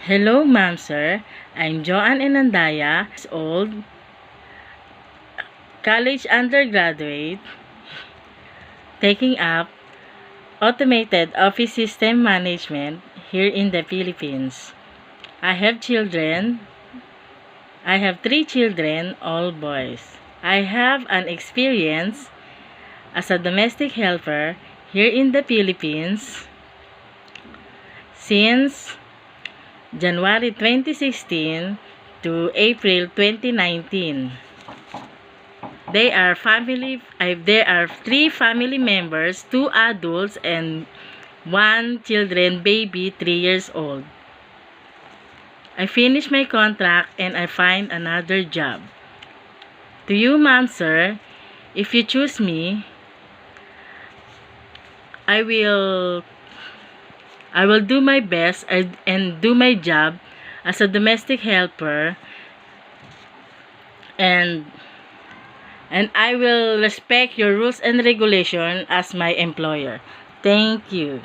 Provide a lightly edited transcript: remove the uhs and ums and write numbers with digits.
Hello, ma'am, sir. I'm Joanne Enandaya, old, college undergraduate, taking up automated office system management here in the Philippines. I have children. I have 3 children, all boys. I have an experience as a domestic helper here in the Philippines since January 2016 to April 2019. There are 3 family members, 2 adults and 1 children baby 3 years old. I finished my contract and I find another job. To you, ma'am, sir, if you choose me, I will do my best and do my job as a domestic helper, and I will respect your rules and regulation as my employer. Thank you.